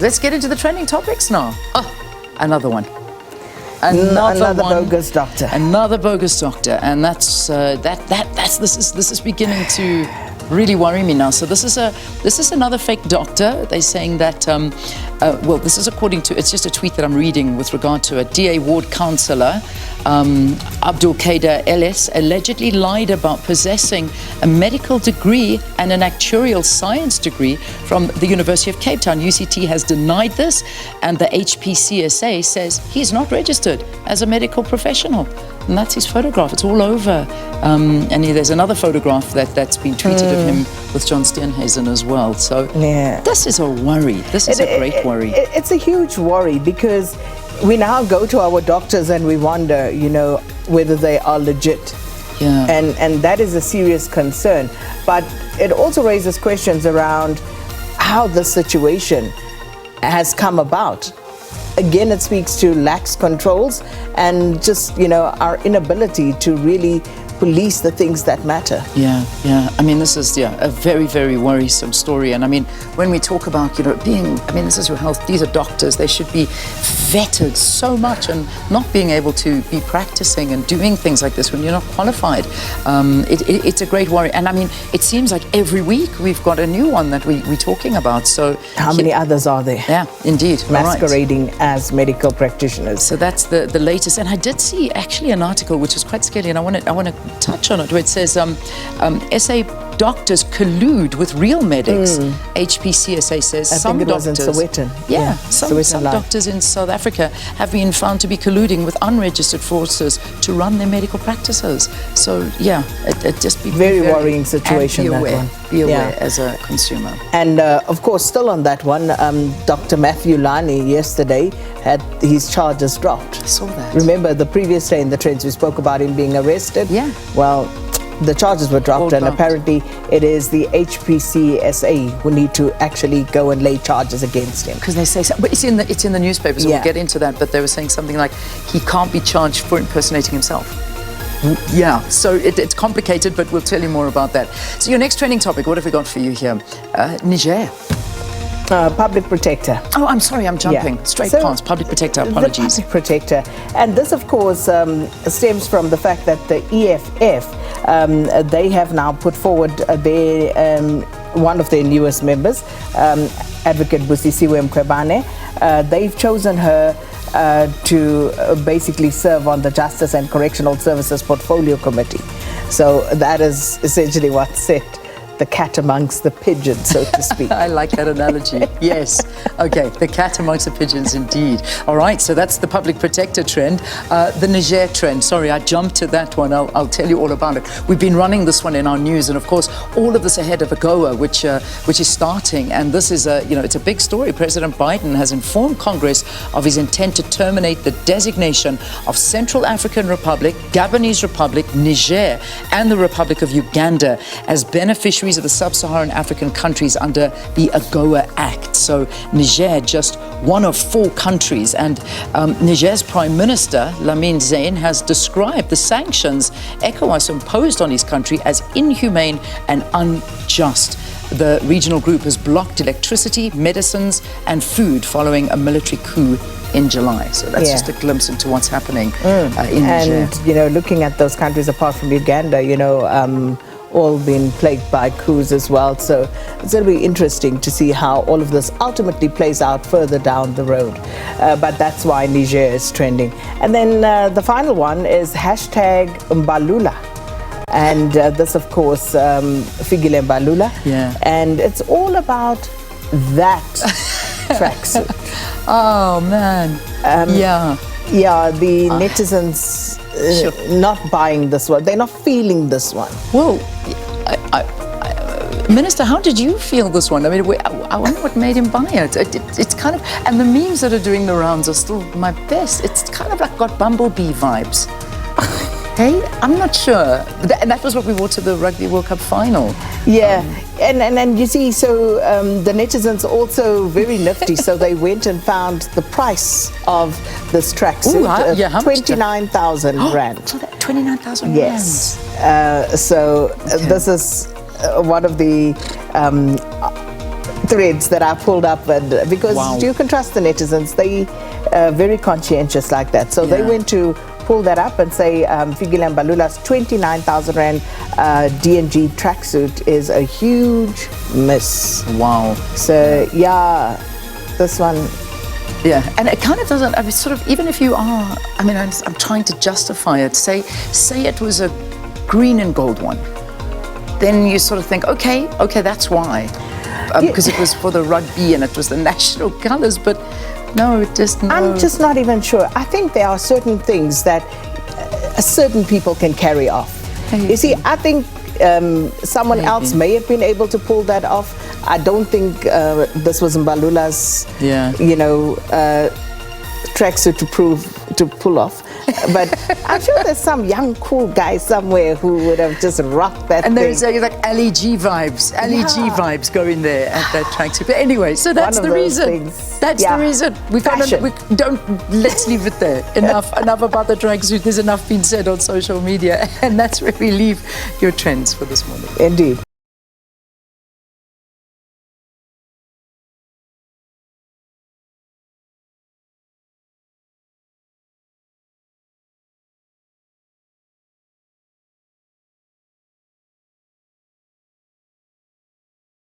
Let's get into the trending topics now. Oh, another one. Another bogus doctor. Another bogus doctor, and this is beginning to really worry me now. So this is another fake doctor. They're saying that this is according to, it's just a tweet that I'm reading with regard to a DA ward councillor, Abdul Qadir Ellis, allegedly lied about possessing a medical degree and an actuarial science degree from the University of Cape Town. UCT has denied this, and the HPCSA says he's not registered as a medical professional. And that's his photograph. It's all over. And there's another photograph that's been tweeted of him with John Steenhuisen as well. So this is a worry. This is a great worry. It's a huge worry because we now go to our doctors and we wonder, whether they are legit. Yeah. And that is a serious concern. But it also raises questions around how this situation has come about. Again, it speaks to lax controls and just, our inability to really police the things that matter. Yeah. I mean, this is, a very, very worrisome story. And I mean, when we talk about, this is your health, these are doctors, they should be vetted so much, and not being able to be practicing and doing things like this when you're not qualified. It's a great worry. And I mean, it seems like every week we've got a new one that we're talking about. So how many others are there? Yeah, indeed. Masquerading as medical practitioners. So that's the latest. And I did see actually an article which is quite scary, and I want to touch on it, where it says SA doctors collude with real medics. HPCSA says some doctors in Sowetan. Yeah, some doctors in South Africa have been found to be colluding with unregistered forces to run their medical practices. So it just be very worrying situation. Be aware as a consumer. And of course, still on that one, Dr. Matthew Lani yesterday had his charges dropped. I saw that. Remember the previous day in the trends we spoke about him being arrested? Yeah. Well, the charges were dropped, and apparently it is the HPCSA who need to actually go and lay charges against him. Because they say so, but it's in the newspapers, so we'll get into that, but they were saying something like he can't be charged for impersonating himself. Yeah, so it's complicated, but we'll tell you more about that. So your next trending topic, what have we got for you here? Niger. Public protector. Oh, I'm sorry, I'm jumping straight past. Public protector, apologies. The public protector. And this, of course, stems from the fact that the EFF, they have now put forward one of their newest members, Advocate Busisiwe Mkhwebane. They've chosen her to basically serve on the Justice and Correctional Services Portfolio Committee. So that is essentially what set the cat amongst the pigeons, so to speak. I like that analogy. Yes. Okay, the cat amongst the pigeons, indeed. All right, so that's the public protector trend. The Niger trend, sorry, I jumped to that one. I'll tell you all about it. We've been running this one in our news, and of course, all of this ahead of AGOA, which is starting. And this is it's a big story. President Biden has informed Congress of his intent to terminate the designation of Central African Republic, Gabonese Republic, Niger, and the Republic of Uganda as beneficiaries of the sub-Saharan African countries under the AGOA Act. So Niger, just one of 4 countries, and Niger's Prime Minister Lamine Zain has described the sanctions ECOWAS imposed on his country as inhumane and unjust. The regional group has blocked electricity, medicines and food following a military coup in July. So that's just a glimpse into what's happening in Niger. And, looking at those countries apart from Uganda, all been plagued by coups as well. So it's going to be interesting to see how all of this ultimately plays out further down the road. But that's why Niger is trending. And then the final one is #Balula. And this, of course, Figile Balula. Yeah. And it's all about that tracksuit. Oh, man. The netizens not buying this one. They're not feeling this one. Well, Minister, how did you feel this one? I mean, I wonder what made him buy it. It's kind of, and the memes that are doing the rounds are still my best. It's kind of like got Bumblebee vibes. Hey, I'm not sure. And that was what we wore to the Rugby World Cup final. Yeah, and you see, so the netizens also very nifty, so they went and found the price of this tracksuit, 29,000 rand. 29,000 yes. This is one of the threads that I pulled up, and because Wow. you can trust the netizens, they very conscientious like that. So they Yeah. went to pull that up and say Fikile and Balula's 29,000 rand D&G tracksuit is a huge miss. Wow. So yeah, this one. Yeah, and it kind of doesn't, I mean, sort of, even if you are, I mean, I'm trying to justify it. Say it was a green and gold one. Then you sort of think, okay, that's why. Because it was for the rugby and it was the national colours, but no, it just, no. I'm just not even sure. I think there are certain things that certain people can carry off. You see, I think someone else may have been able to pull that off. I don't think this was Balula's, Yeah. you know, tracksuit to pull off. But I'm sure there's some young cool guy somewhere who would have just rocked that And thing. there's like LEG vibes going there at that tracksuit. But anyway, so that's One the of those reason. things. That's Yeah. the reason. Let's leave it there. Enough about the tracksuit. There's enough been said on social media. And that's where we leave your trends for this morning. Indeed.